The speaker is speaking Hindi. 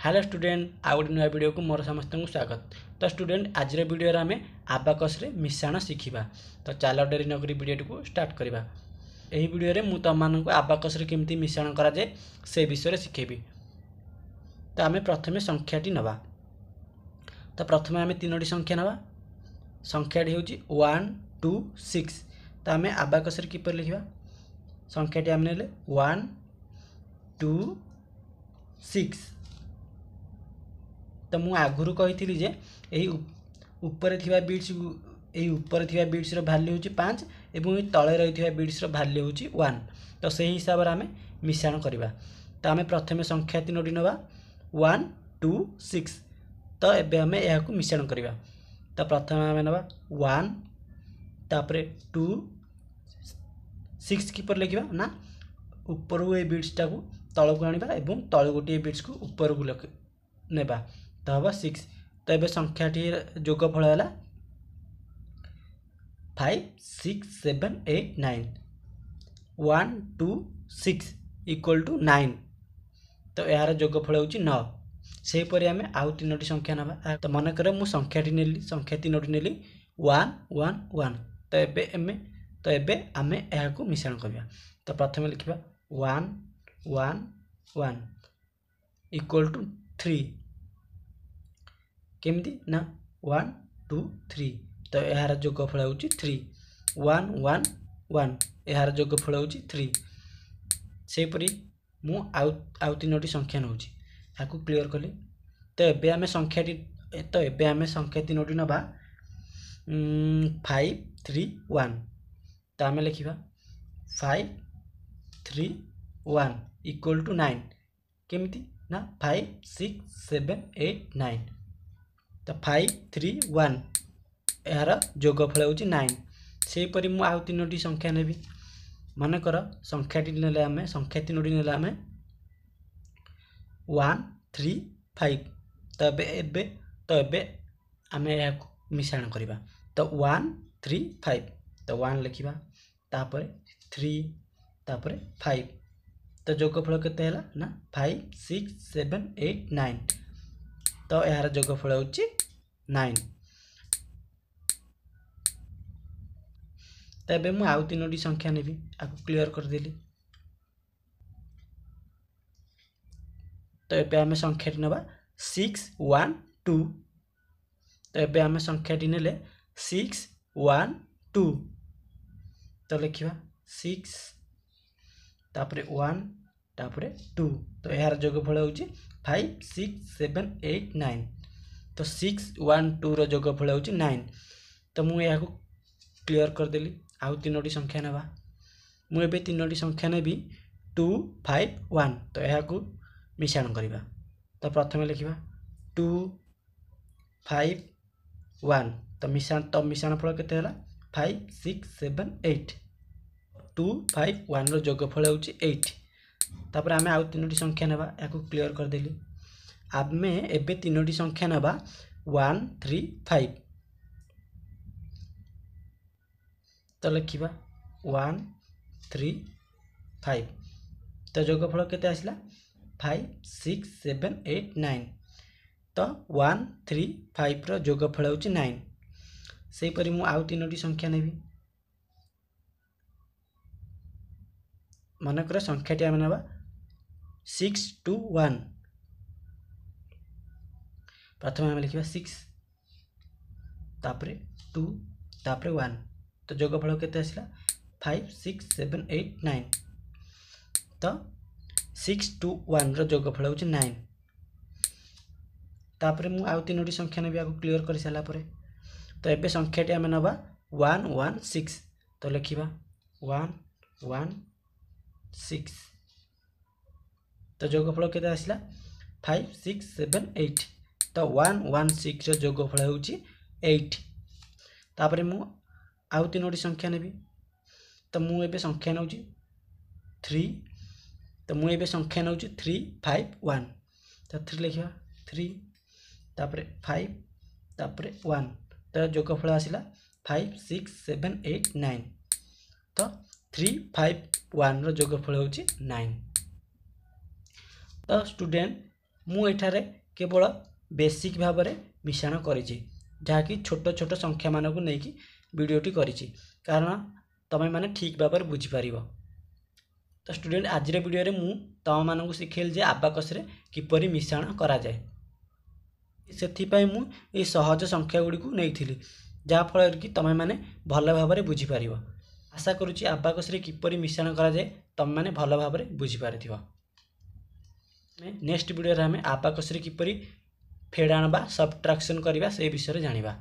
हेलो स्टूडेंट आउ गोटे नुआ वीडियो को मोर समस्त स्वागत। तो स्टूडेंट आज वीडियो आम आबाकस रे मिश्रण शिखा। तो चलो डेरी नक वीडियो को स्टार्ट करवा। यही वीडियो मु तुमको आबाकस रे केमती मिश्रण करा जाए से विषय शिखेबी। तो आम प्रथम संख्याटी नवा। तो प्रथम आम तीनोटी संख्या नवा। संख्याटी हूँ 1 2 6। तो आम आबाकस रे किपर लिखा संख्याटी आम ने 1 2 6। तो मुझे आगुरी कही जे यही ऊपर थिबा बिट्स यही ऊपर थिबा बिट्स रो वैल्यू होची 5 एवं तळे रही बिट्स रो वैल्यू होची 1। तो सही हिसाब रे आमे मिश्रण करबा। तो आमे प्रथमे संख्या तीनोटी नबा 1 2 6। तो एबे आमे एहा को मिश्रण करबा। तो प्रथमे आमे नबा 1 तापरे 2 6 किपर लिखिबा ना ऊपर ए बिट्स टाको तळ को आनिबा एवं तळ गोटी बिट्स को ऊपर को नेबा। तो हम 6। तो ये संख्याटी जोगफल है 5 6 7 8 9 1 2 6 इक्वल टू 9। तो यार जोगफल हूँ 9। सेहीपरि आम आउ तीनोटी संख्या नवा। तो मनकर मु संख्याटी नेली संख्या तीनोटी नेली 1 1 1। तो एबे आमे एहा को मिश्रण करबा। तो प्रथमे लिखिबा 1 1 1 इक्वल टू 3 केमती ना 1 2 3। तो यार जोगफल हूँ 3 1 1 1 यार जोगफल हूँ 3। सेहीपरि मु आउ तीनोटी संख्या नौ आपको क्लियर कली। तो एबे आमे संख्या तीनोटी नबा 5 3 1। तो आमे लिखिबा 5 3 1 इक्वल टू 9 केमती ना 5 6 7 8 9। तो 5 3 1 यार जोगफल हूँ 9। सेहीपरि मु आउ तीनोटी संख्या नेबी। मनकर संख्याटी नेले आमे संख्या तीनोटी नेले आमे 1 3 5। तो एबे आमे या मिश्रण करबा। तो 1 3 5। तो 1 लिखिबा तापर 3 तापर 5। तो जोगफल केते हैला ना 5 6 7 8 9। तो यार जोगफल हूँ 9। तो एबे मु आउ तीनोटी संख्या नेबी आपको क्लियर कर देली। तो एबे आमे संख्याटी नबा 6 1 2। तो एबे आमे संख्याटी नेले 6 1 2। तो लिखिबा 6 तापरे 1 तापरे 2। तो यार जोगफल हूँ 5 6 7 8 9। तो 6 1 2 रो जोगफल हूँ 9। तो मु या क्लियर कर देली। आउ तीनोटी संख्या नबा मु एबे तीनोटी संख्या नेबी 2 5 1। तो या मिश्रण करबा। तो प्रथमे लिखिबा 2 5 1। तो मिश्रण फल केते हैला 5 6 7 8। 2 5 1 रो जोगफल हूँ 8। तापर आमे आउ तीनोटी संख्या नबा या क्लियर कर देली। आमे एबे तीनोटी संख्या नबा 1 3 5। तो लिखिबा 1 3 5। तो जोगफल केते आसला 5 6 7 8 9। तो 1 3 5 रो जोगफल हूँ 9। सेहीपरि मु आउ तीनोटी संख्या नेबी। मनकर संख्याटी आमे नबा 6 2 1। प्रथम आमे लिखिबा 6 तापरे 2 तापरे 1। तो जोगफल केते आसला 5 6 7 8 9। तो 6 2 1 रो जोगफल हूँ 9। तापरे मु आउ तीनोटी संख्या नेबी आपको क्लियर कर सारा परे। तो एबे संख्याटी आमे नबा 1 1 6। तो लिखिबा 1 1 6। तो जोगफल केते आसला 5 6 7 8। तो 1 1 6 रो जोगफल हूँ 8। तापरे मु आउ तीनोटी संख्या नेबी। तो मु एबे संख्या नौ 3। तो मु एबे संख्या नौ 3 5 1। तो 3 लिखिबा 3 तापरे 5 तापरे 1। तो जोगफल आसला 5 6 7 8 9। तो 3 5 1 रो जोगफल हूँ 9। तो स्टूडेंट मु एठारे केवल बेसिक भाव में मिश्रण करिछि जहाँकि छोट छोट संख्या मानक नहीं वीडियोटी करिछि कारण तमे माने ठीक भाव में बुझीपार। तो स्टूडेंट आज वीडियो मु तम मानक शिखेल जे आबाकस रे किपरि मिश्रण करा जाए से मु ये सहज संख्या गुड़ी को नहीं जहाँफल कि तमें मैंने भल भाव में बुझीपार। आशा करुच्ची आबाकस रे किपरि मिश्रण करा जाए तमें मैंने भल भाव में बुझीपार। नेक्स्ट वीडियो रे हमें आबाकस रे किपरि फेड़ आनबा सबट्राक्शन करबा से विषय जानिबा।